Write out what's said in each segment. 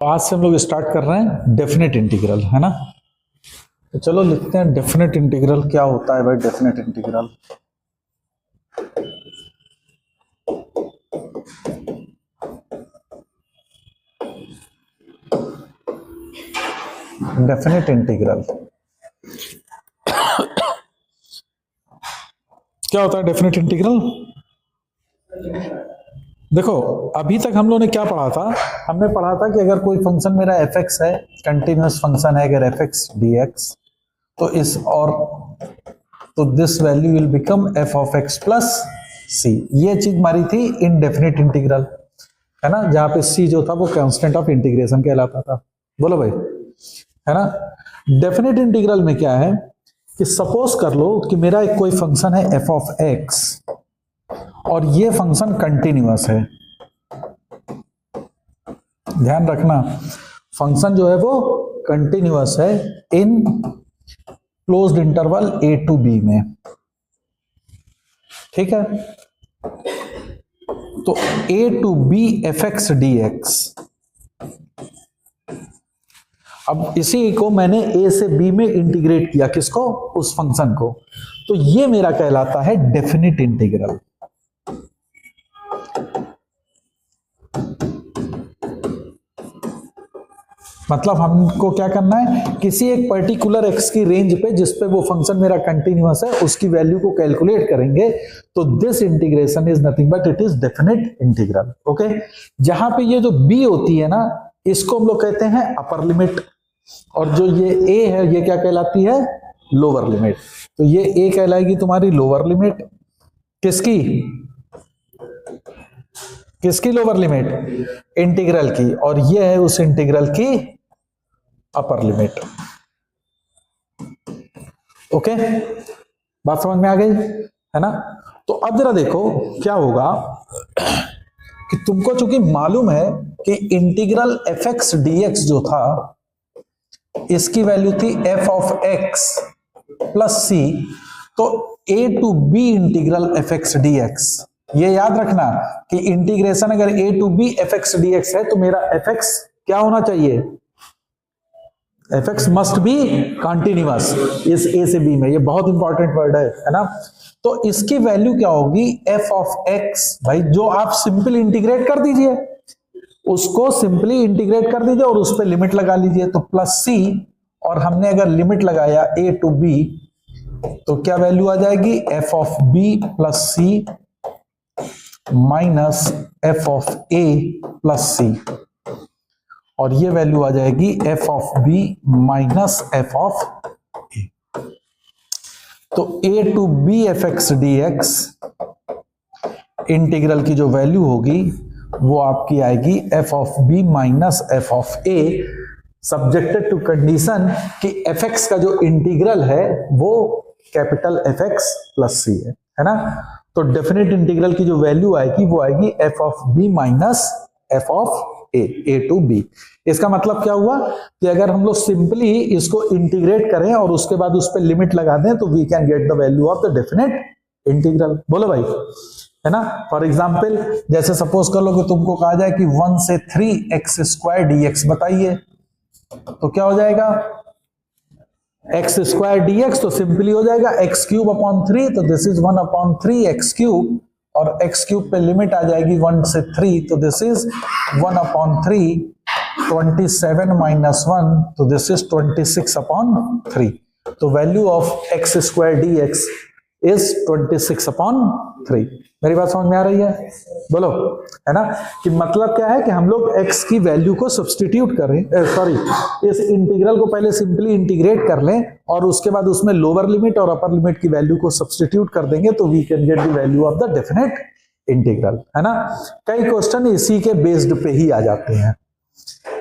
आज से हम लोग स्टार्ट कर रहे हैं डेफिनेट इंटीग्रल, है ना। तो चलो लिखते हैं डेफिनेट इंटीग्रल क्या होता है भाई। डेफिनेट इंटीग्रल डेफिनेट इंटीग्रल क्या होता है। डेफिनेट इंटीग्रल देखो, अभी तक हम लोगों ने क्या पढ़ा था। हमने पढ़ा था कि अगर कोई फंक्शन मेरा एफ एक्स है, कंटिन्यूअस फंक्शन है, अगर एफ एक्स डी एक्स, तो this value will become F of X plus C. ये चीज मारी थी इनडेफिनेट इंटीग्रल, है ना, जहां पे सी जो था वो कांस्टेंट ऑफ इंटीग्रेशन कहलाता था। बोलो भाई, है ना। डेफिनेट इंटीग्रल में क्या है कि सपोज कर लो कि मेरा एक कोई फंक्शन है एफ ऑफ एक्स और ये फंक्शन कंटिन्यूअस है। ध्यान रखना, फंक्शन जो है वो कंटिन्यूअस है in closed interval A to B में, ठीक है। तो A to B F x D X, अब इसी को मैंने ए से बी में इंटीग्रेट किया, किसको, उस फंक्शन को। तो ये मेरा कहलाता है डेफिनेट इंटीग्रल। मतलब हमको क्या करना है, किसी एक पर्टिकुलर एक्स की रेंज पे जिस पे वो फंक्शन मेरा कंटिन्यूअस है उसकी वैल्यू को कैलकुलेट करेंगे। तो this integration is nothing but it is definite integral. Okay, जहां पे ये जो बी होती है ना, इसको हम लोग कहते हैं अपर लिमिट, और जो ये ए है ये क्या कहलाती है, लोअर लिमिट। तो ये ए कहलाएगी तुम्हारी लोअर लिमिट, किसकी किसकी लोअर लिमिट, इंटीग्रल की, और ये है उस इंटीग्रल की अपर लिमिट। ओके, बात समझ में आ गई, है ना। तो अब जरा देखो क्या होगा कि तुमको चूंकि मालूम है कि integral F x D X जो था इसकी वैल्यू थी F of X plus C, तो A to B integral F x D X, ये याद रखना कि इंटीग्रेशन अगर A to B F x D X है तो मेरा एफ एक्स क्या होना चाहिए, F X must be continuous इस ए से बी में। ये बहुत इंपॉर्टेंट वर्ड है ना। तो इसकी वैल्यू क्या होगी, एफ ऑफ एक्स, भाई जो आप सिंपल इंटीग्रेट कर दीजिए, उसको सिंपली इंटीग्रेट कर दीजिए और उस पर लिमिट लगा लीजिए, तो प्लस सी, और हमने अगर लिमिट लगाया ए टू बी तो क्या वैल्यू आ जाएगी, F of B plus C minus F of A plus C, और ये वैल्यू आ जाएगी F of B minus F of A. तो A to B F x D X integral की जो वैल्यू होगी वो आपकी आएगी F of B minus F of A, subjected to condition कि एफ एक्स का जो इंटीग्रल है वो capital F X plus C है ना। तो डेफिनेट इंटीग्रल की जो वैल्यू आएगी वो आएगी F of B minus F of a to b. इसका मतलब क्या हुआ कि अगर हम लोग सिंपली इसको इंटीग्रेट करें और उसके बाद उस पर लिमिट लगा दें तो we can get the value of the definite integral. बोलो भाई, है ना। फॉर एग्जाम्पल, जैसे सपोज कर लो कि तुमको कहा जाए कि 1 से 3 एक्स स्क्वायर डी एक्स बताइए, तो क्या हो जाएगा, एक्स स्क्वायर डी एक्स, तो सिंपली हो जाएगा एक्स क्यूब अपॉन 3, तो this is 1 upon 3 x cube, और एक्स क्यूब पे लिमिट आ जाएगी 1 से 3, तो दिस इज 1 अपॉन 3, 27 माइनस 1, तो दिस इज 26 अपॉन 3। तो value of x square D x is 26 upon 3। मेरी बात समझ में आ रही है, बोलो, है ना। कि मतलब क्या है कि हम लोग x की वैल्यू को सब्सटीट्यूट करें, इस इंटीग्रल को पहले सिंपली इंटीग्रेट कर लें और उसके बाद उसमें लोअर लिमिट और अपर लिमिट की वैल्यू को सब्सटीट्यूट कर देंगे तो we can get the value of the definite integral, है ना। कई क्वेश्चन इसी के बेस्ड पे ही आ जाते हैं,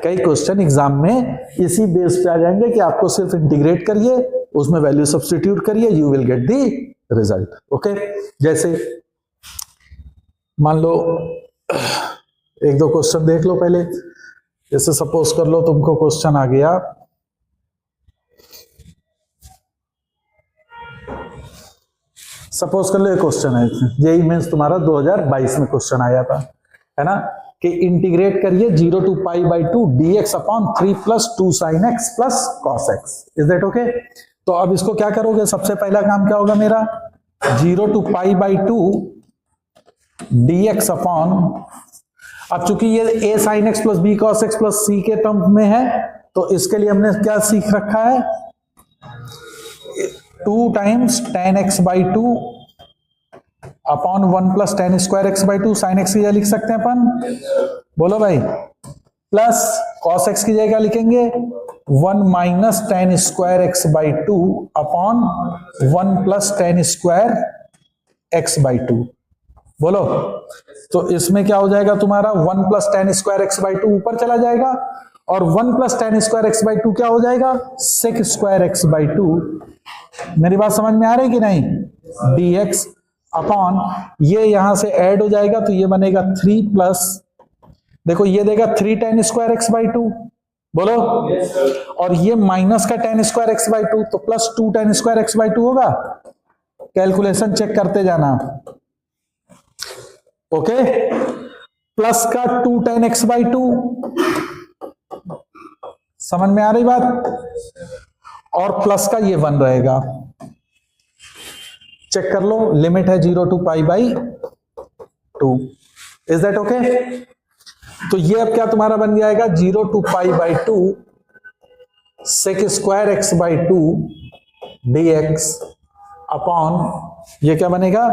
कई क्वेश्चन एग्जाम में इसी बेस पे आ जाएंगे कि आपको सिर्फ इंटीग्रेट करिए, उसमें वैल्यू सब्सटीट्यूट करिए, you will get the result. Okay, जैसे मान लो एक दो क्वेश्चन देख लो पहले। जैसे सपोज कर लो तुमको क्वेश्चन आ गया, सपोज कर लो एक क्वेश्चन है जेईई मेंस तुम्हारा 2022 में क्वेश्चन आया था, है ना। कि इंटीग्रेट करिए 0 to pi by 2 dx upon 3 plus 2 sine x plus cos x. Is that okay? तो अब इसको क्या करोगे, सबसे पहला काम क्या होगा मेरा, 0 to pi by 2 dx upon, अब चूंकि ये a sine x plus b cos x plus c के टर्म में है, तो इसके लिए हमने क्या सीख रखा है, 2 times tan x by 2 upon 1 plus tan square x by 2 sine x की जगह लिख सकते हैं अपन, बोलो भाई, प्लस cos x की जगह लिखेंगे 1 minus tan square x by 2 upon 1 plus tan square x by 2, बोलो। तो इसमें क्या हो जाएगा तुम्हारा, 1 plus tan square x by 2 ऊपर चला जाएगा और 1 plus tan square x by 2 क्या हो जाएगा, सेक स्क्वायर एक्स बाई 2। मेरी बात समझ में आ रही कि नहीं, dx अपॉन ये यहां से ऐड हो जाएगा तो ये बनेगा 3 प्लस, देखो ये देगा 3 tan स्क्वायर एक्स बाई 2, बोलो, और ये माइनस का tan स्क्वायर एक्स बाई 2 तो plus 2 tan square x by 2 होगा। कैलकुलेशन चेक करते जाना, ओके। प्लस का 2 tan x बाई 2, समझ में आ रही बात, और प्लस का ये 1 रहेगा, चेक कर लो, लिमिट है 0 to pi by 2। Is that okay? तो ये अब क्या तुम्हारा बन जाएगा, 0 to pi by 2 sec square x by 2 dx upon ये क्या बनेगा,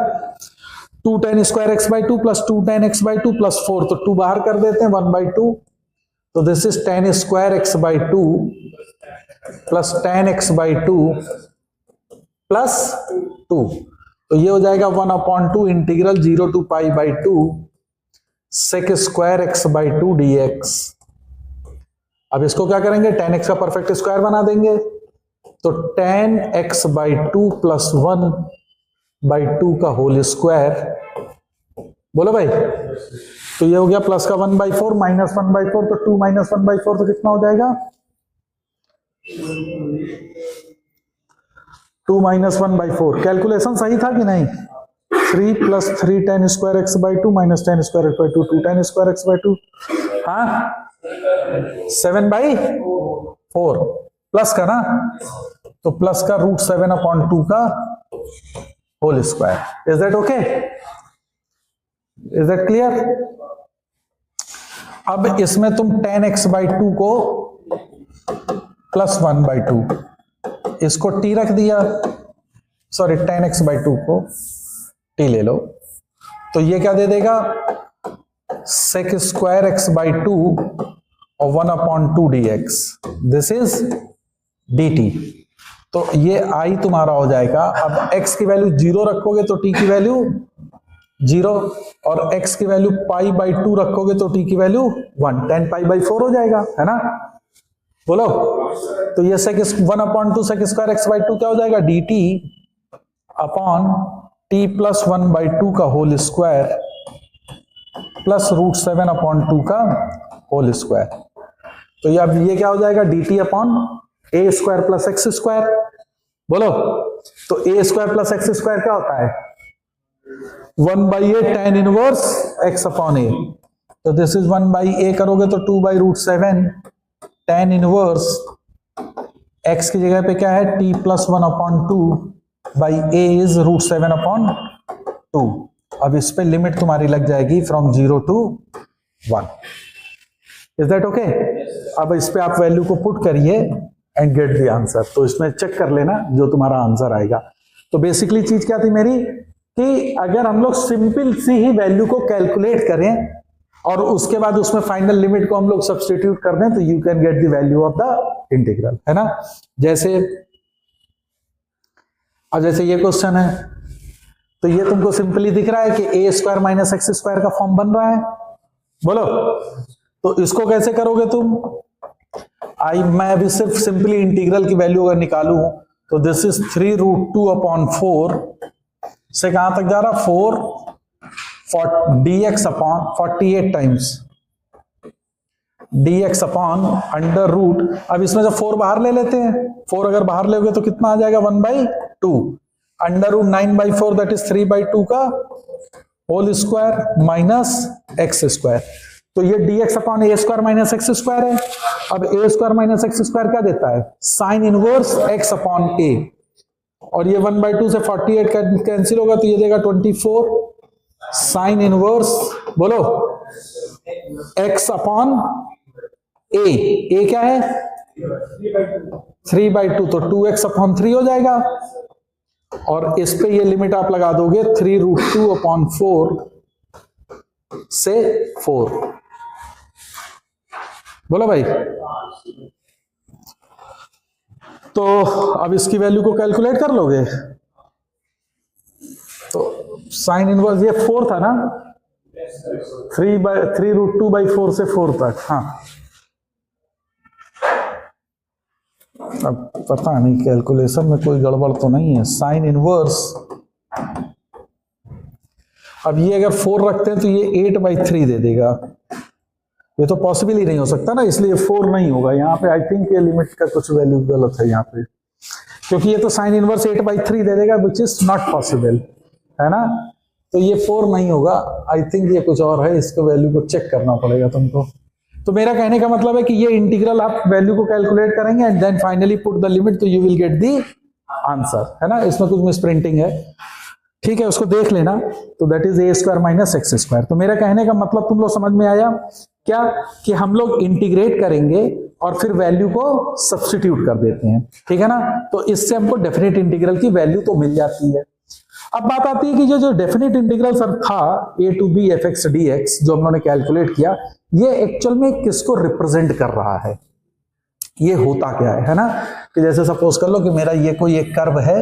2 tan square x by 2 plus 2 tan x by 2 plus 4, तो 2 बाहर कर देते हैं, 1 बाई 2, तो this is tan square x by 2 plus tan x by 2 plus 2, तो ये हो जाएगा 1 upon 2 integral 0 to pi by 2 sec square x by 2 dx। अब इसको क्या करेंगे, tan x का परफेक्ट स्क्वायर बना देंगे, तो tan x by 2 plus 1 by 2 का होल स्क्वायर, बोलो भाई, तो ये हो गया प्लस का 1 बाई 4 माइनस 1 बाई 4, तो 2 माइनस 1 बाई 4 तो कितना हो जाएगा, 2 माइनस 1 बाई 4। कैलकुलेशन सही था कि नहीं, 3 plus 3 tan square x by 2 minus tan square x by 2, 2 tan square x by 2, हाँ 7 बाई 4 प्लस का ना, तो प्लस का रूट 7 अपॉन 2 का whole square. Is that okay? Is that clear? अब इसमें तुम tan x बाई 2 को प्लस 1 बाई 2, इसको t रख दिया, सॉरी tan x बाई 2 को t ले लो, तो ये क्या दे देगा, सेक स्क्वायर एक्स बाई 2 और 1 upon 2 dx, this is dt। तो ये i तुम्हारा हो जाएगा, अब x की वैल्यू 0 रखोगे तो t की वैल्यू 0, और x की वैल्यू पाई बाई 2 रखोगे तो t की वैल्यू 1, tan पाई बाई 4 हो जाएगा, है ना, बोलो। तो ये sec 1 upon 2 sec square x by 2 क्या हो जाएगा, dt upon t plus 1 by 2 का whole square plus root 7 upon 2 का होल स्क्वायर। तो ये अब ये क्या हो जाएगा, dt upon a square plus x square, बोलो। तो a square plus x square क्या होता है, 1 by a tan inverse x upon a, तो दिस इज 1 बाई a करोगे तो 2 by root 7 tan inverse x की जगह पे क्या है, t plus 1 upon 2 by a is root 7 upon 2। अब इस पे लिमिट तुम्हारी लग जाएगी from 0 to 1। Is that okay? अब इस पे आप वैल्यू को पुट करिए एंड गेट द आंसर, तो इसमें चेक कर लेना जो तुम्हारा आंसर आएगा। तो बेसिकली चीज क्या थी मेरी, कि अगर हम लोग सिंपल सी ही वैल्यू को कैलकुलेट करें और उसके बाद उसमें फाइनल लिमिट को हम लोग सब्स्टिट्यूट कर दें, तो you can get the value of the integral, है ना। जैसे अब जैसे ये क्वेश्चन है, तो ये तुमको सिंपली दिख रहा है कि a square minus x square का फॉर्म बन रहा है, बोलो। तो इसको कैसे करोगे तुम, मैं अभी सिर्फ सिंपली इंटीग्रल की वैल्यू अगर निकालू, तो दिस इज 3 रूट 2 अपॉन 4 से कहां तक जा रहा, 4 dx upon 48 times dx upon under root. अब इसमें जब 4 बाहर ले लेते हैं, 4 अगर बाहर लोगे तो कितना आ जाएगा, 1 by 2 under root 9 by 4 that is 3 by 2 का whole square minus x square. तो ये dx upon a square minus x square है। अब a square minus x square क्या देता है? Sine inverse x upon a, और ये 1/2 से 48 कैंसिल होगा तो ये देगा 24 साइन इनवर्स, बोलो, x अपॉन ए क्या है? 3/2, तो 2x अपॉन 3 हो जाएगा। और इस पे ये लिमिट आप लगा दोगे 3√2 अपॉन 4 से 4, बोलो भाई। तो अब इसकी वैल्यू को कैलकुलेट कर लोगे, तो साइन इनवर्स ये 4 था ना, 3√2/4 से 4 तक। हाँ, अब पता नहीं कैलकुलेशन में कोई गड़बड़ तो नहीं है। साइन इनवर्स, अब ये अगर 4 रखते हैं तो ये 8/3 दे देगा, ये तो पॉसिबल ही नहीं हो सकता ना, इसलिए 4 नहीं होगा यहाँ पे। आई थिंक ये लिमिट का कुछ वैल्यू गलत है यहाँ पे, क्योंकि ये तो साइन इनवर्स 8/3 दे देगा, विच इज नॉट पॉसिबल, है ना। तो ये 4 नहीं होगा, आई थिंक ये कुछ और है, इसको वैल्यू को चेक करना पड़ेगा तुमको। तो मेरा कहने का मतलब है कि ये इंटीग्रल आप वैल्यू को कैलकुलेट करेंगे and then finally put the limit, तो you will get the answer, है ना। इसमें कुछ मिस प्रिंटिंग है, ठीक है, उसको देख लेना। तो that is a square minus x square. तो मेरा कहने का मतलब तुम लोग समझ में आया क्या, कि हम लोग इंटीग्रेट करेंगे और फिर वैल्यू को सब्स्टिट्यूट कर देते हैं, ठीक है ना। तो इससे हमको डेफिनेट इंटीग्रल की वैल्यू तो मिल जाती है। अब बात आती है कि जो डेफिनेट इंटीग्रल सर था a to b fx dx जो हम लोगों ने कैलकुलेट किया, ये एक्चुअल में किसको रिप्रेजेंट कर रहा है, ये होता क्या है ना। कि जैसे सपोज कर लो कि मेरा ये कोई एक कर्व है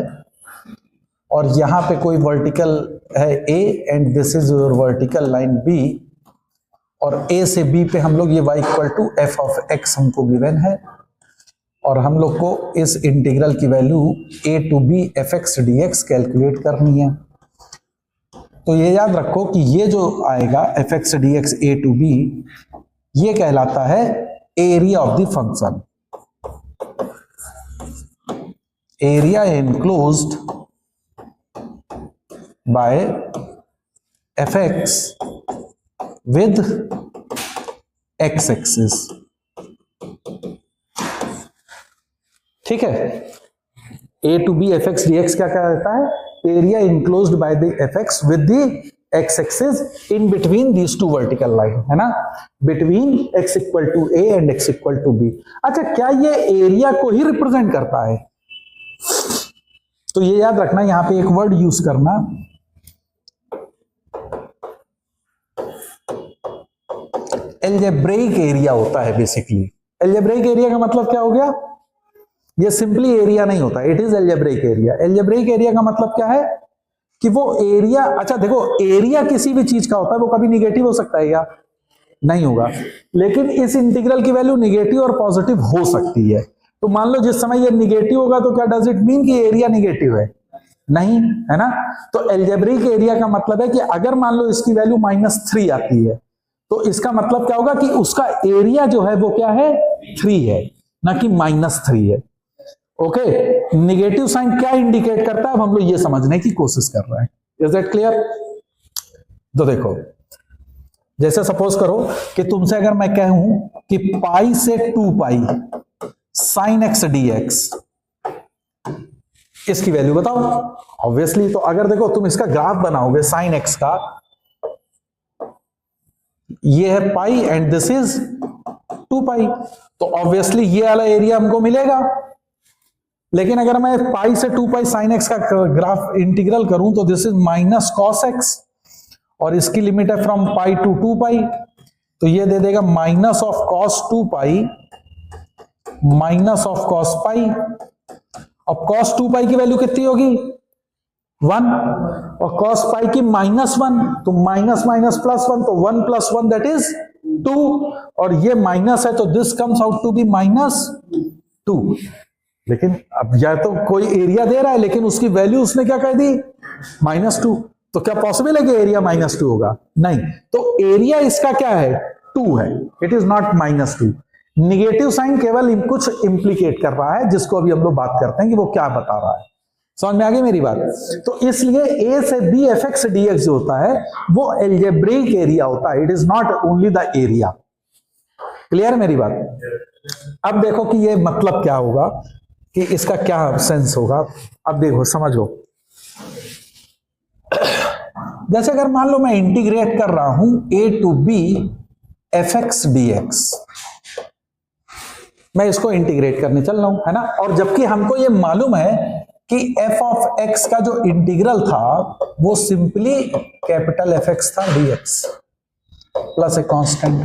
और यहां पे कोई वर्टिकल है a and this is your vertical line b, और a से b पे हम लोग ये y equal to f of x हमको गिवन है, और हम लोग को इस इंटीग्रल की value a to b fx dx calculate करनी है। तो ये याद रखो कि ये जो आएगा fx dx a to b, ये कहलाता है area of the function, area enclosed bye fx with x axis, ठीक है। a to b fx dx क्या कहता है? Area enclosed by the fx with the x axis in between these two vertical line, है ना, between x equal to a and x equal to b। अच्छा, क्या ये एरिया को ही represent करता है? तो ये याद रखना, यहां पे एक वर्ड यूज करना, एल्जेब्रिक एरिया होता है बेसिकली। एल्जेब्रिक एरिया का मतलब क्या हो गया? ये सिंपली एरिया नहीं होता, it is algebraic area. Algebraic area का मतलब क्या है कि वो एरिया, अच्छा देखो, एरिया किसी भी चीज का होता है, वो कभी निगेटिव हो सकता है क्या? नहीं होगा। लेकिन इस इंटीग्रल की वैल्यू निगेटिव और पॉजिटिव हो सकती है। तो मान लो जिस समय ये निगेटिव होगा तो क्या डज इट मीन कि एरिया निगेटिव है? नहीं, है ना। तो एल्जेब्रिक एरिया का मतलब है कि अगर मान लो इसकी वैल्यू -3 आती है, तो इसका मतलब क्या होगा कि उसका एरिया जो है वो क्या है? 3 है, ना कि -3 है। ओके, निगेटिव साइन क्या इंडिकेट करता है, अब हम लोग ये समझने की कोशिश कर रहे हैं। Is that clear? तो देखो, जैसे सपोज करो कि तुमसे अगर मैं कहूं कि पाई से 2π साइन एक्स dx, इसकी वैल्यू बताओ। ऑब्वियसली, तो अगर देखो तुम इसका ग्राफ बनाओगे साइन एक्स का, ये है पाई एंड दिस इज 2π, तो ऑब्वियसली ये वाला एरिया हमको मिलेगा। लेकिन अगर मैं पाई से 2π साइन एक्स का ग्राफ इंटीग्रल करूं तो this is minus cos x, और इसकी लिमिट है फ्रॉम पाई टू 2π, तो ये दे देगा minus of cos 2π minus of cos pi. अब कॉस 2π की वैल्यू कितनी होगी? 1, और कॉस पाई की -1, तो माइनस माइनस प्लस 1, तो 1 + 1 दैट इज 2, और ये माइनस है तो this comes out to be -2। लेकिन अब या तो कोई एरिया दे रहा है लेकिन उसकी वैल्यू उसने क्या कह दी? -2, तो क्या पॉसिबल है कि एरिया -2 होगा? नहीं। तो एरिया इसका क्या है? 2 है, it is not -2। Negative sign केवल कुछ इंप्लीकेट कर रहा है, जिसको अभी हम लोग बात करते हैं कि वो क्या बता रहा है। समझ में आ गई मेरी बात? तो इसलिए a से b fx dx जो होता है वो एल्जेब्रिक एरिया होता है, it is not only the area. Clear मेरी बात? अब देखो कि ये मतलब क्या होगा, कि इसका क्या सेंस होगा। अब देखो समझो, जैसे अगर मान लो मैं इंटीग्रेट कर रहा हूं a to b fx dx, मैं इसको इंटीग्रेट करने चल रहा हूं, है ना, और जबकि हमको ये मालूम है कि f ऑफ x का जो इंटीग्रल था वो सिंपली कैपिटल fx था dx प्लस ए कांस्टेंट।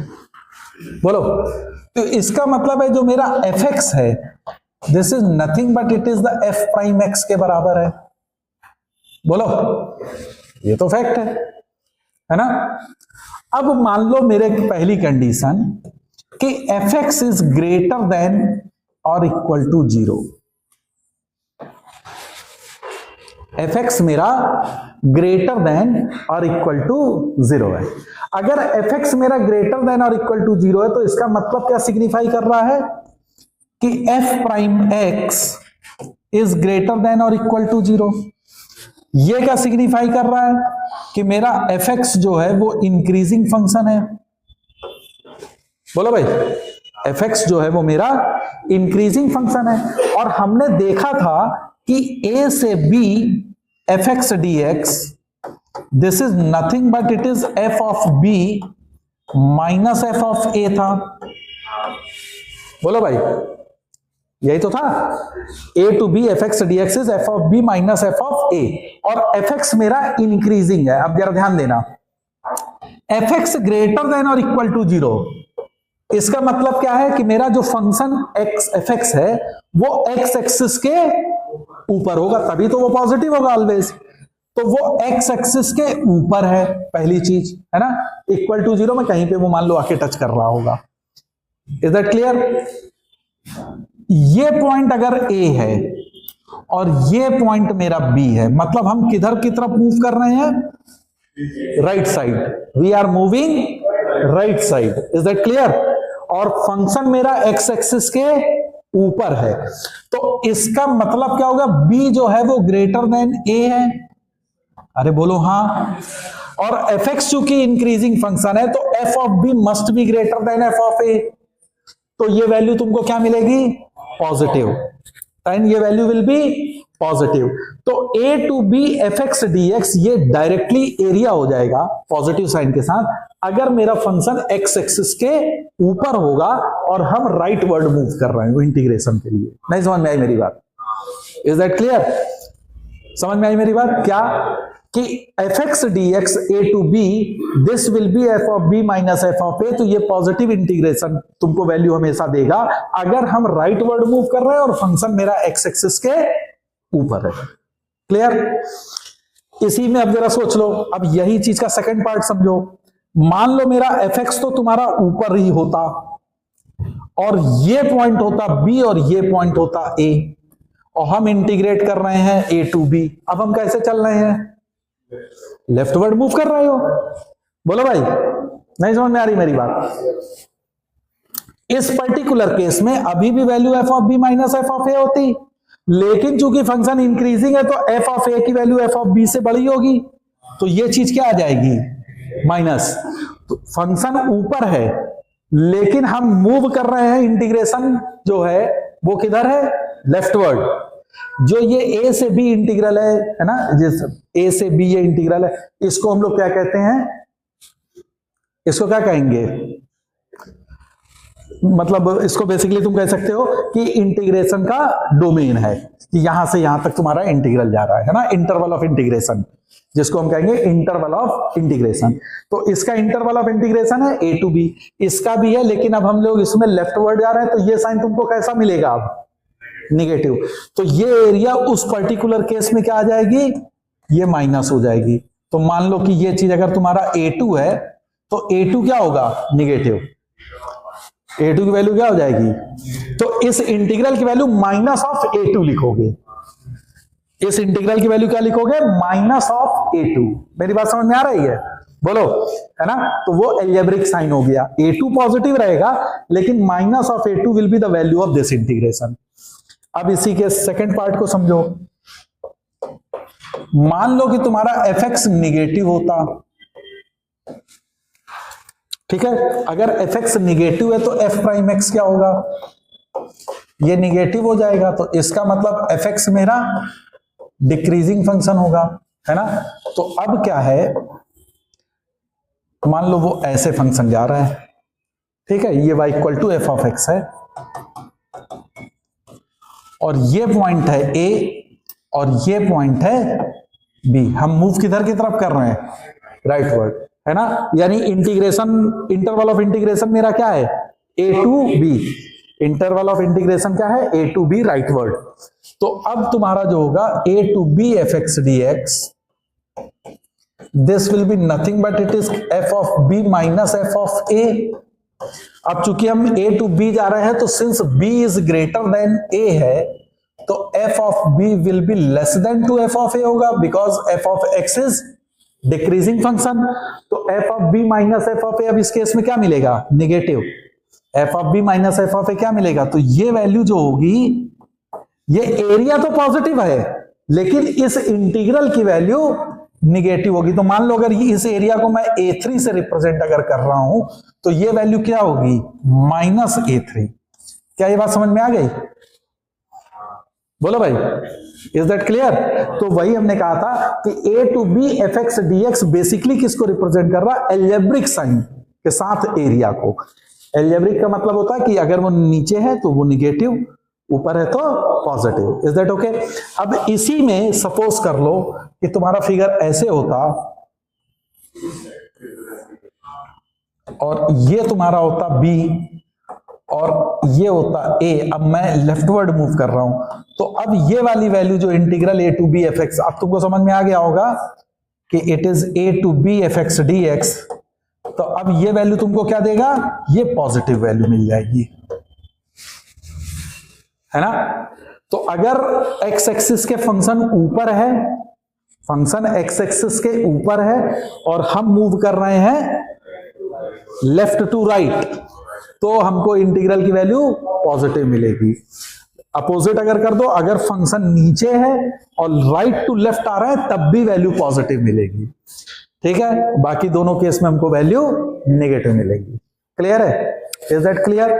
बोलो, तो इसका मतलब है जो मेरा fx है this is nothing but it is the f prime x के बराबर है। बोलो, ये तो फैक्ट है ना। अब मान लो मेरे पहली कंडीशन कि fx इज ग्रेटर देन और इक्वल टू 0। fx मेरा ग्रेटर देन और इक्वल टू 0 है। अगर fx मेरा ग्रेटर देन और इक्वल टू 0 है तो इसका मतलब क्या सिग्निफाई कर रहा है कि f prime x is greater than और इक्वल टू 0। ये क्या सिग्निफाई कर रहा है कि मेरा fx जो है वो इंक्रीजिंग फंक्शन है। बोलो भाई, fx जो है वो मेरा इंक्रीजिंग फंक्शन है, और हमने देखा था कि a से b fx dx this is nothing but it is f of b minus f of a था। बोलो भाई, यही तो था, a to b fx dx is f of b minus f of a, और fx मेरा increasing है। अब जरा ध्यान देना, fx ग्रेटर देन और इक्वल टू 0, इसका मतलब क्या है कि मेरा जो फंक्शन fx है वो x एक्सिस के ऊपर होगा, तभी तो वो पॉजिटिव होगा ऑलवेज। तो वो x एक्सिस के ऊपर है, पहली चीज है ना, इक्वल टू 0 में कहीं पे वो मान लो आके टच कर रहा होगा। Is that clear? ये पॉइंट अगर A है और ये पॉइंट मेरा B है, मतलब हम किधर की तरफ मूव कर रहे हैं? Right side. We are moving right side. Is that clear? और फंक्शन मेरा x एक्सिस के ऊपर है, तो इसका मतलब क्या होगा? B जो है वो ग्रेटर देन A है। अरे बोलो हाँ। और fx चूंकि इंक्रीजिंग फंक्शन है तो f of b must be greater than f of a, तो ये वैल्यू तुमको क्या मिलेगी? पॉजिटिव, एंड ये वैल्यू विल बी पॉजिटिव। तो a to b fx dx ये डायरेक्टली एरिया हो जाएगा पॉजिटिव साइन के साथ अगर मेरा फंक्शन x एक्सिस के ऊपर होगा और हम राइट वर्ड मूव कर रहे हैं वो इंटीग्रेशन के लिए। नहीं समझ में आई मेरी बात? Is that clear? समझ में आई मेरी बात? क्या कि fx dx a to b this will be f of b minus f of a, तो ये पॉजिटिव इंटीग्रेशन तुमको वैल्यू हमेशा देगा अगर हम राइट वर्ड मूव कर रहे हैं और फंक्शन मेरा x एक्सिस के ऊपर है। क्लियर? इसी में अब जरा सोच लो, अब यही चीज का सेकंड पार्ट समझो। मान लो मेरा fx तो तुम्हारा ऊपर ही होता और ये पॉइंट होता b और ये पॉइंट होता a, और हम इंटीग्रेट कर रहे हैं a टू b। अब हम कैसे चल रहे हैं? लेफ्ट वर्ड मूव कर रहे हो। बोलो भाई, नहीं समझ में आ रही मेरी बात? इस पर्टिकुलर केस में अभी भी value f of b minus f of a होती, लेकिन चूंकि फंक्शन इंक्रीजिंग है तो f ऑफ a की वैल्यू f ऑफ b से बड़ी होगी, तो ये चीज क्या आ जाएगी? माइनस। तो फंक्शन ऊपर है लेकिन हम मूव कर रहे हैं, इंटीग्रेशन जो है वो किधर है? लेफ्टवर्ड। जो ये a से b इंटीग्रल है ना, जिस a से b ये इंटीग्रल है, इसको हम लोग क्या कहते हैं? इसको क्या कहेंगे? मतलब इसको बेसिकली तुम कह सकते हो कि इंटीग्रेशन का डोमेन है, कि यहां से यहां तक तुम्हारा इंटीग्रल जा रहा है ना, इंटरवल ऑफ इंटीग्रेशन, जिसको हम कहेंगे इंटरवल ऑफ इंटीग्रेशन। तो इसका इंटरवल ऑफ इंटीग्रेशन है a टू b, इसका भी है, लेकिन अब हम लोग इसमें लेफ्ट वर्ड जा रहे हैं, तो ये साइन तुमको कैसा मिलेगा? अब निगेटिव। तो ये एरिया उस पर्टिकुलर केस में क्या आ जाएगी? ये माइनस हो जाएगी। तो मान लो कि ये चीज अगर तुम्हारा a2 है तो a2 क्या होगा? निगेटिव। a2 की वैल्यू क्या हो जाएगी? तो इस इंटीग्रल की वैल्यू माइनस ऑफ a2 लिखोगे। इस इंटीग्रल की वैल्यू क्या लिखोगे? Minus of a2। मेरी बात समझ में आ रही है? बोलो, है ना? तो वो एल्जेब्रिक साइन हो गया। a2 पॉजिटिव रहेगा लेकिन minus of a2 will be the value of this integration. अब इसी के सेकंड पार्ट को समझो। मान लो कि तुम्हारा एफ एक्स निगेटिव होता, ठीक है, अगर एफ एक्स निगेटिव है तो एफ प्राइम एक्स क्या होगा, ये निगेटिव हो जाएगा, तो इसका मतलब एफ एक्स मेरा डिक्रीजिंग फंक्शन होगा, है ना। तो अब क्या है, मान लो वो ऐसे फंक्शन जा रहा है, ठीक है, ये y equal to f of x है और ये पॉइंट है a और ये पॉइंट है b, हम मूव किधर की तरफ कर रहे हैं, राइट वर्ड, है ना। यानी इंटीग्रेशन, इंटरवल ऑफ इंटीग्रेशन मेरा क्या है, a to b, interval of integration क्या है, a to b, right word. तो अब तुम्हारा जो होगा a to b F x D x, this will be nothing but it is f of b minus f of a। अब चूंकि हम a टू b जा रहे हैं तो since b is greater than a है तो f of b will be less than to f of a होगा, because f of x is decreasing function. तो f of b minus f of a, अब इस case में क्या मिलेगा, negative, f of b minus f of a क्या मिलेगा, तो ये वैल्यू जो होगी, ये एरिया तो पॉजिटिव है लेकिन इस इंटीग्रल की वैल्यू निगेटिव होगी। तो मान लो अगर इस एरिया को मैं a3 से रिप्रेजेंट अगर कर रहा हूं तो ये वैल्यू क्या होगी, माइनस a3। क्या ये बात समझ में आ गई, बोलो भाई, इज दैट क्लियर। तो वही हमने कहा था कि a to b F x D x basically किसको रिप्रेजेंट कर रहा है, एल्जेब्रिक साइन के साथ एरिया को। एल्जेब्रिक का मतलब होता है कि अगर वो नीचे है तो वो निगेटिव, ऊपर है तो पॉजिटिव, इज दैट ओके। अब इसी में सपोज कर लो कि तुम्हारा फिगर ऐसे होता और ये तुम्हारा होता b और ये होता a, अब मैं लेफ्टवर्ड मूव कर रहा हूं तो अब ये वाली वैल्यू जो integral a to b F x, अब तुमको समझ में आ गया होगा कि it is a to b F x D x. तो अब ये वैल्यू तुमको क्या देगा, ये पॉजिटिव वैल्यू मिल जाएगी, है ना। तो अगर x एक्सिस के फंक्शन ऊपर है, फंक्शन x एक्सिस के ऊपर है और हम मूव कर रहे हैं लेफ्ट टू राइट, तो हमको इंटीग्रल की वैल्यू पॉजिटिव मिलेगी। अपोजिट अगर कर दो, अगर फंक्शन नीचे है और राइट टू लेफ्ट आ रहा है तब भी वैल्यू पॉजिटिव मिलेगी, ठीक है। बाकी दोनों केस में हमको वैल्यू नेगेटिव मिलेगी। क्लियर है, इज दैट क्लियर।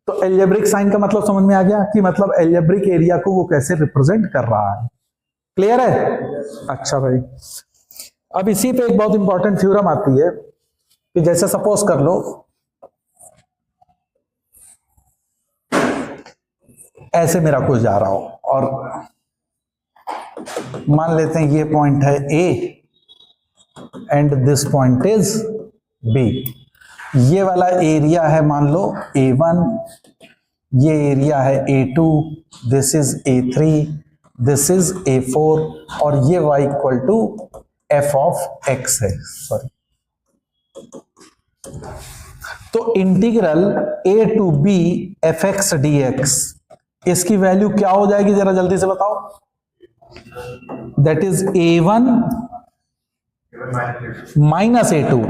तो एल्जेब्रिक साइन का मतलब समझ में आ गया कि मतलब एल्जेब्रिक एरिया को वो कैसे रिप्रेजेंट कर रहा है। क्लियर है, अच्छा भाई। अब इसी पे एक बहुत इंपॉर्टेंट थ्योरम आती है कि जैसे सपोज कर लो ऐसे मेरा कुछ जा रहा हो और मान लेते हैं ये पॉइंट है A and this point is B। ये वाला एरिया है मान लो A1, ये एरिया है A2, this is A3, this is A4 और ये y equal to f of x है, सॉरी। तो integral a to b F x D x, इसकी वैल्यू क्या हो जाएगी जरा जल्दी से बताओ। That is A1 minus A2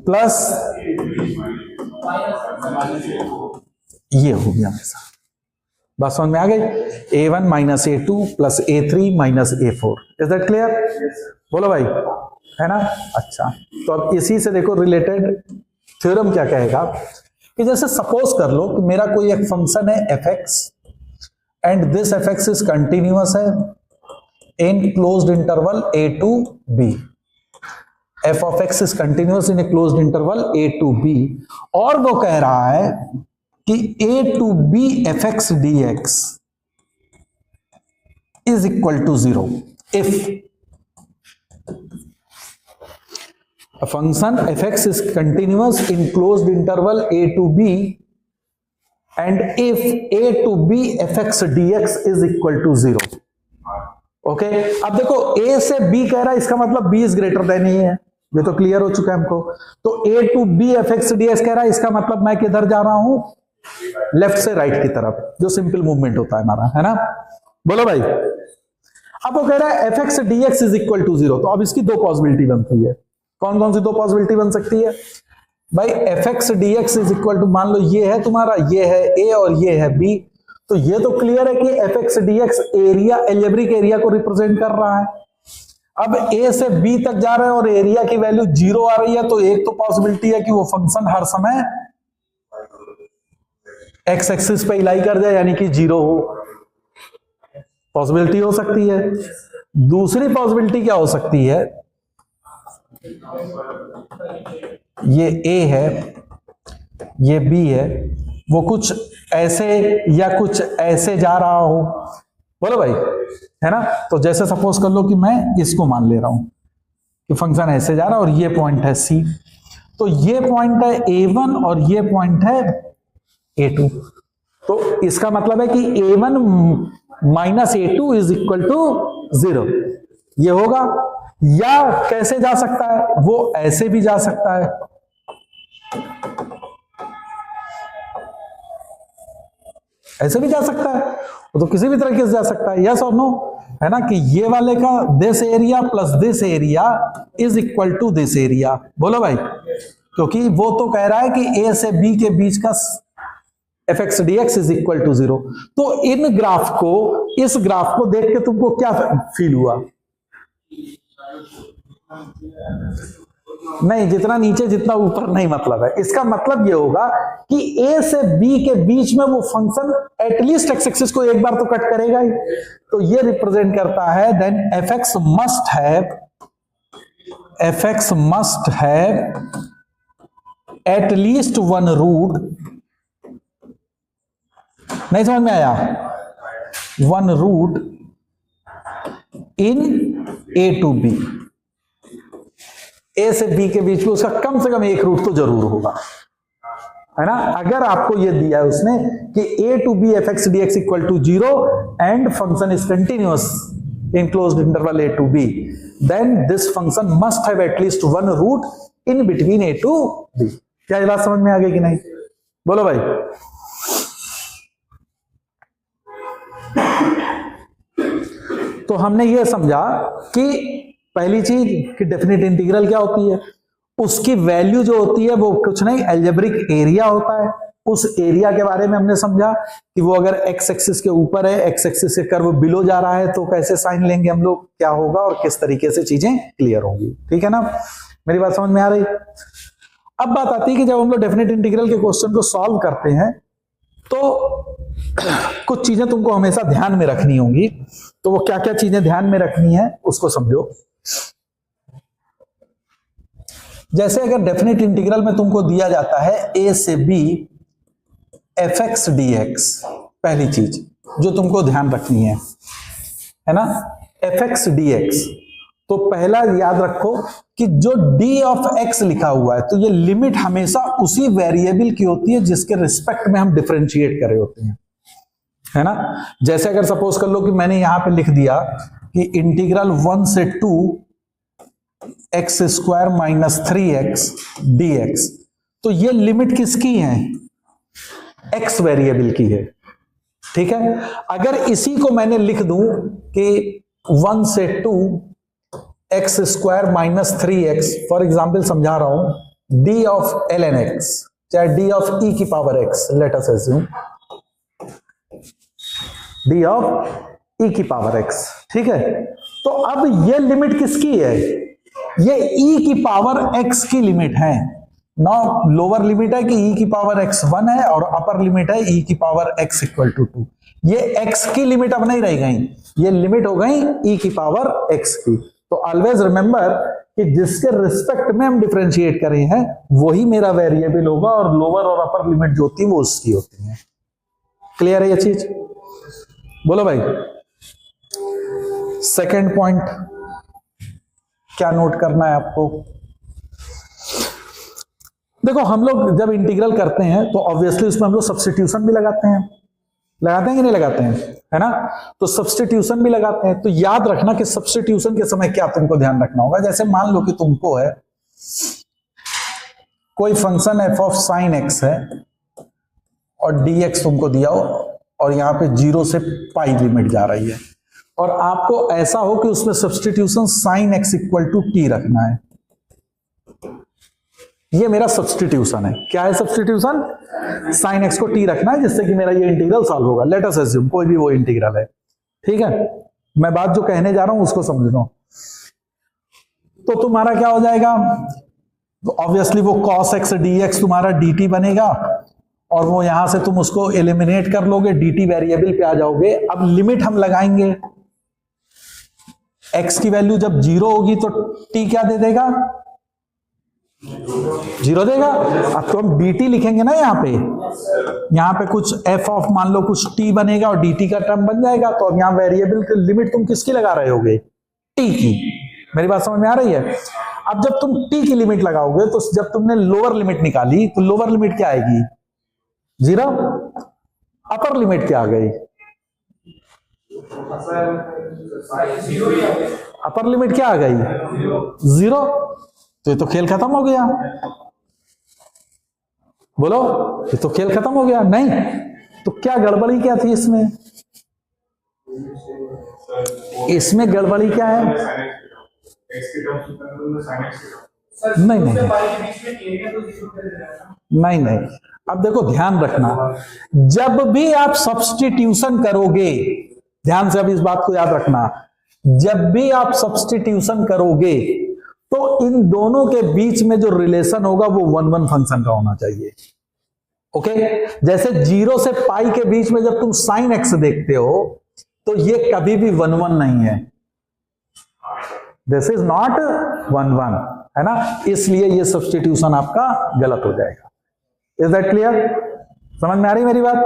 plus ये हो गया मेरा, बात समझ में आ गई। A1 minus A2 plus A3 minus A4, is that clear, बोलो भाई, है ना। अच्छा, तो अब इसी से देखो रिलेटेड थ्योरम क्या कहेगा कि जैसे सपोज कर लो कि मेरा कोई एक फंक्शन है F X and this F X is continuous है in closed interval a to b। F of X is continuous in a closed interval a to b और वो कह रहा है कि a to b F x D x is equal to 0 if a function fx is continuous in closed interval a to b and if a to b fx dx is equal to 0। Okay, अब देखो a से b कह रहा है, इसका मतलब b is greater than a है, ये तो क्लियर हो चुका है हमको। तो a to b fx dx कह रहा है, इसका मतलब मैं किधर जा रहा हूं, लेफ्ट से राइट की तरफ, जो सिंपल मूवमेंट होता है हमारा, है ना। बोलो भाई। अब वो कह रहा है fx dx is equal to 0, तो अब इसकी दो पॉसिबिलिटी बनती है। कौन कौन सी दो पॉसिबिलिटी बन सकती है भाई, f x D x is equal to, मान लो ये है तुम्हारा, ये है a और ये है b, तो ये तो क्लियर है कि F x D x area, algebraic area को रिप्रेजेंट कर रहा है। अब ए से बी तक जा रहे हैं और एरिया की वैल्यू 0 आ रही है, तो एक तो पॉसिबिलिटी है कि वो फंक्शन हर समय एक्स एक्सिस पे इलाई कर जाए, यानी कि 0 हो, पॉसिबिलिटी हो सकती है। दूसरी पॉसिबिलिटी क्या हो सकती है, ये ए है, ये बी है, वो कुछ ऐसे या कुछ ऐसे जा रहा हो, बोलो भाई, है ना। तो जैसे सपोज कर लो कि मैं इसको मान ले रहा हूं कि फंक्शन ऐसे जा रहा है और ये पॉइंट है सी, तो ये पॉइंट है A1 और ये पॉइंट है A2। तो इसका मतलब है कि A1 minus A2 is equal to 0, ये होगा। या कैसे जा सकता है, वो ऐसे भी जा सकता है, ऐसे भी जा सकता है, वो तो किसी भी तरीके से जा सकता है, यस और नो, है ना, कि ये वाले का this area plus this area is equal to this area, बोलो भाई, क्योंकि वो तो कह रहा है कि ए से बी के बीच का f x D x is equal to 0। तो इन ग्राफ को, इस ग्राफ को देख के तुमको क्या फील हुआ? नहीं, जितना नीचे जितना ऊपर नहीं मतलब है। इसका मतलब ये होगा कि ए से बी के बीच में वो फंक्शन एटलीस्ट एक्स एक्सिस को एक बार तो कट करेगा ही। तो ये रिप्रेजेंट करता है then F X must have at least one root, नहीं समझ में आया, one root in A to B, A से बी के बीच में उसका कम से कम एक रूट तो जरूर होगा, है ना। अगर आपको ये दिया है उसने कि A to B F x D X equal to 0 and function is continuous in closed interval A to B, then this function must have at least one root in between A to B. क्या ये बात समझ में आ गई कि नहीं? बोलो भाई। तो हमने ये समझा कि पहली चीज कि डेफिनेट इंटीग्रल क्या होती है, उसकी वैल्यू जो होती है वो कुछ नहीं, एल्जेब्रिक एरिया होता है। उस एरिया के बारे में हमने समझा कि वो अगर एक्स एक्सिस के ऊपर है, एक्स एक्सिस से कर्व बिलो जा रहा है, तो कैसे साइन लेंगे हम लोग, क्या होगा और किस तरीके से चीजें क्लियर होंगी। ठीक है ना, मेरी बात समझ में आ रही? अब बात आती है कि जब हम लोग डेफिनेट इंटीग्रल के क्वेश्चन को सॉल्व करते हैं तो कुछ चीजें तुमको हमेशा ध्यान में रखनी होंगी। तो वो क्या क्या चीजें ध्यान में रखनी है उसको समझो। जैसे अगर डेफिनेट इंटीग्रल में तुमको दिया जाता है ए से b F x D x, पहली चीज जो तुमको ध्यान रखनी है ना, एफ एक्स डी एक्स, तो पहला याद रखो कि जो डी ऑफ एक्स लिखा हुआ है, तो ये लिमिट हमेशा उसी वेरिएबल की होती है जिसके रिस्पेक्ट में हम डिफरेंशिएट कर रहे होते हैं, है ना। जैसे अगर सपोज कर लो कि मैंने यहां पे लिख दिया कि इंटीग्रल 1 से 2 x square minus 3x dx, तो ये लिमिट किसकी है? एक्स वेरिएबल की है, ठीक है। अगर इसी को मैंने लिख दूं कि 1 से 2 x square minus 3x, for example समझा रहा हूं, डी ऑफ ln x, चाहे डी ऑफ e की power x, late us assume D of e की पावर x, ठीक है। तो अब ये लिमिट किसकी है? ये e की पावर x की लिमिट है ना। लोअर लिमिट है कि e की पावर x 1 है और अपर लिमिट है e की पावर x इक्वल टू 2। ये x की लिमिट अब नहीं रह गई, ये लिमिट हो गई e की पावर x की। तो ऑलवेज रिमेंबर कि जिसके रिस्पेक्ट में हम डिफरेंशिएट कर रहे हैं वही मेरा वेरिएबल होगा और लोअर और अपर लिमिट जो होती है वो उसकी होती है। क्लियर है ये चीज? बोलो भाई। सेकंड पॉइंट क्या नोट करना है आपको? देखो, हम लोग जब इंटीग्रल करते हैं तो ऑब्वियसली उसमें हम लोग सब्स्टिट्यूशन भी लगाते हैं कि नहीं लगाते हैं, है ना। तो सब्स्टिट्यूशन भी लगाते हैं। तो याद रखना कि सब्स्टिट्यूशन के समय क्या तुमको ध्यान रखना होगा। जैसे मान लो कि तुमको है कोई function F of sine x है और डी एक्स तुमको दिया हो और यहां पे 0 से पाई लिमिट जा रही है, और आपको ऐसा हो कि उसमें substitution sine x equal to t रखना है। ये मेरा सब्स्टिट्यूशन है। क्या है सब्स्टिट्यूशन? साइन एक्स को टी रखना है जिससे कि मेरा ये इंटीग्रल सॉल्व होगा। लेट अस अज्यूम कोई भी वो इंटीग्रल है, ठीक है। मैं बात जो कहने जा रहा हूं उसको समझ लो। तो तुम्हारा क्या हो जाएगा? तो ऑब्वियसली वो cos x dx तुम्हारा dt बनेगा, और वो यहां से तुम उसको एलिमिनेट कर लोगे, dt वेरिएबल पे आ जाओगे। अब लिमिट हम लगाएंगे, x की वैल्यू जब 0 होगी तो t क्या दे देगा? 0 देगा। अब तो हम dt लिखेंगे ना यहाँ पे कुछ f ऑफ मान लो कुछ t बनेगा और dt का टर्म बन जाएगा। तो अब यहाँ वेरिएबल की लिमिट तुम किसकी लगा रहे होगे? t की। मेरी बात समझ में आ रही है? अब जब तुम t की लिमिट लगाओगे तो जब तुमने लोअर लिमिट निकाली तो लोअर लिमिट क्या आएगी? 0। अपर लिमिट क्या आ गई? अपर लिमिट क्या आ गई? 0। तो ये तो खेल खत्म हो गया। बोलो, ये तो खेल खत्म हो गया। नहीं तो क्या गड़बड़ी क्या थी इसमें? इसमें गड़बड़ी क्या है? नहीं नहीं नहीं नहीं, अब देखो ध्यान रखना, जब भी आप सब्स्टिट्यूशन करोगे, ध्यान से अब इस बात को याद रखना, जब भी आप सब्स्टिट्यूशन करोगे तो इन दोनों के बीच में जो रिलेशन होगा वो 1 1 फंक्शन का होना चाहिए। ओके, जैसे 0 से पाई के बीच में जब तुम साइन एक्स देखते हो तो ये कभी भी 1 1 नहीं है। दिस इज नॉट 1 1, है ना। इसलिए ये सब्स्टिट्यूशन आपका गलत हो जाएगा। Is that clear? समझ में आ रही मेरी बात,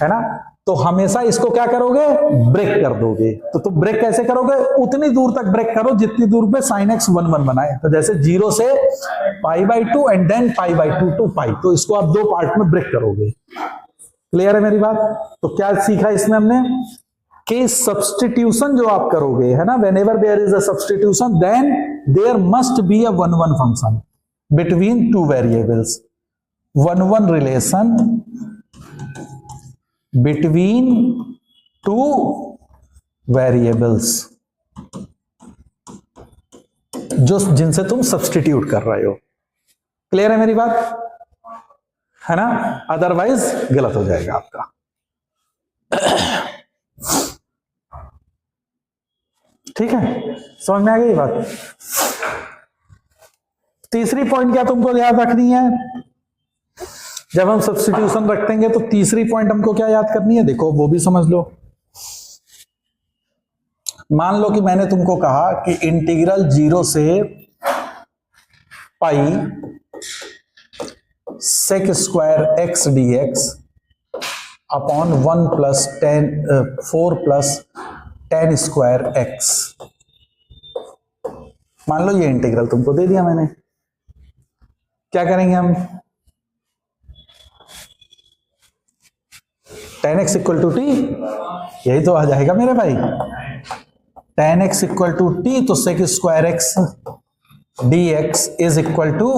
है ना। तो हमेशा इसको क्या करोगे? ब्रेक कर दोगे। तो तुम ब्रेक कैसे करोगे? उतनी दूर तक ब्रेक करो जितनी दूर पे साइन एक्स 1 1 बनाए। तो जैसे 0 से π/2 एंड देन π/2 टू पाई, तो इसको आप 2 पार्ट में ब्रेक करोगे। क्लियर है मेरी बात? तो क्या सीखा इसमें हमने कि सब्स्टिट्यूशन जो आप करोगे, है ना, whenever there is a substitution then there must be a 1 1 function between two variables, 1 1 relation between two variables जो जिनसे तुम सब्स्टिट्यूट कर रहे हो। क्लियर है मेरी बात, है ना। अदरवाइज गलत हो जाएगा आपका। ठीक है, समझ में आ गई बात। तीसरी पॉइंट क्या तुमको याद रखनी है? जब हम सब्स्टिट्यूशन रखेंगे तो तीसरी पॉइंट हमको क्या याद करनी है? देखो वो भी समझ लो। मान लो कि मैंने तुमको कहा कि इंटीग्रल 0 से pi sec square x dx upon 1 plus 4 plus tan square x. मान लो ये इंटीग्रल तुमको दे दिया मैंने। क्या करेंगे हम? tan x equal to t, यही तो आ जाएगा मेरे भाई। tan x equal to t, तो sec square x dx is equal to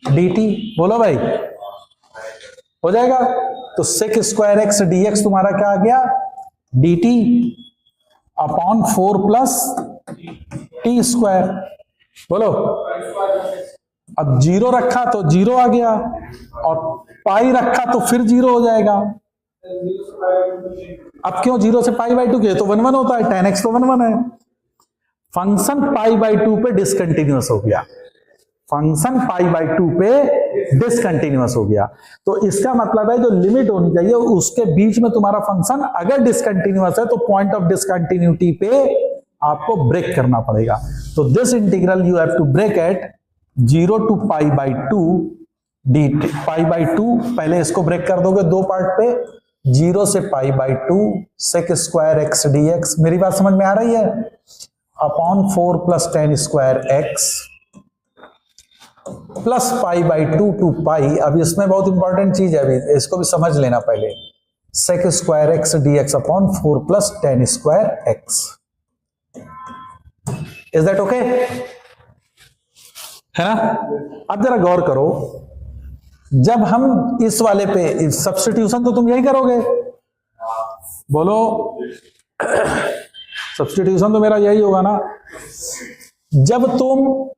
dt। बोलो भाई, हो जाएगा। तो सेक स्क्वायर एक्स dx तुम्हारा क्या आ गया? dt upon 4 plus T square. बोलो, अब 0 रखा तो 0 आ गया, और पाई रखा तो फिर 0 हो जाएगा। अब क्यों 0 से π/2 के? तो 1 1 होता है, tan x तो 1 1 है। फंक्शन π/2 पे डिसकंटिन्यूअस हो गया, फंक्शन π/2 पे डिसकंटिन्यूअस हो गया। तो इसका मतलब है जो लिमिट होनी चाहिए उसके बीच में तुम्हारा फंक्शन अगर डिसकंटिन्यूअस है तो पॉइंट ऑफ डिसकंटिन्यूटी पे आपको ब्रेक करना पड़ेगा। तो this integral you have to break at 0 to π/2 dt। π/2 पहले इसको ब्रेक कर दोगे 2 पार्ट पे, 0 से π/2 सेक स्क्वायर एक्स dx। मेरी बात समझ में आ रही है? Upon 4 plus tan square x plus π/2 two pi. अब इसमें बहुत इंपॉर्टेंट चीज है, अभी इसको भी समझ लेना पहले। Sec square x dx upon 4 plus tan square x. Is that okay? है ना। अब जरा गौर करो, जब हम इस वाले पे सब्स्टिट्यूशन तो तुम यही करोगे। बोलो, सब्स्टिट्यूशन तो मेरा यही होगा ना। जब तुम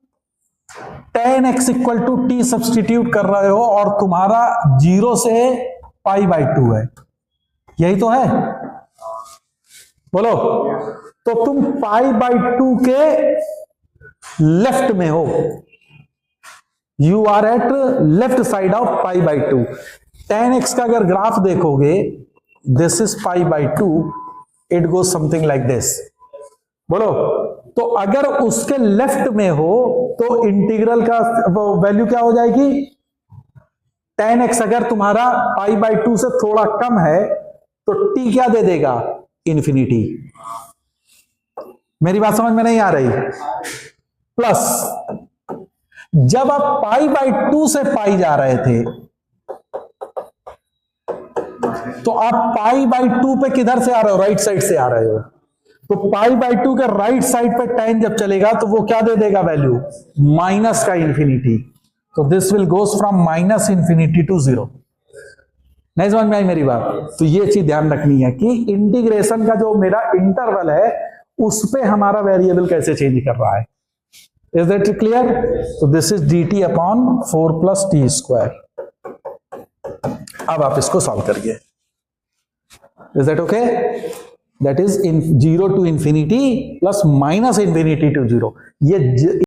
tan x equal to t substitute कर रहे हो और तुम्हारा 0 से π/2 है, यही तो है, बोलो। तो तुम π/2 के लेफ्ट में हो, you are at left side of π/2। tan x का अगर ग्राफ देखोगे, this is π/2, it goes something like this, बोलो। तो अगर उसके लेफ्ट में हो तो इंटीग्रल का वैल्यू क्या हो जाएगी? tan x अगर तुम्हारा π/2 से थोड़ा कम है तो t क्या दे देगा? इंफिनिटी। मेरी बात समझ में नहीं आ रही? प्लस जब आप π/2 से पाई जा रहे थे तो आप π/2 पे किधर से आ रहे हो? राइट साइड से आ रहे हो। तो π/2 के राइट साइड पे tan जब चलेगा तो वो क्या दे देगा वैल्यू? माइनस का इंफिनिटी। तो this will goes from -∞ to 0। नहीं समझ में आई मेरी बात? तो ये चीज ध्यान रखनी है कि इंटीग्रेशन का जो मेरा इंटरवल है उस पे हमारा वेरिएबल कैसे चेंज कर रहा है। Is that clear? तो this is dt upon 4 + t²। अब आप इसको सॉल्व करिए। Is that okay? That is in 0 to ∞ plus -∞ to 0। ये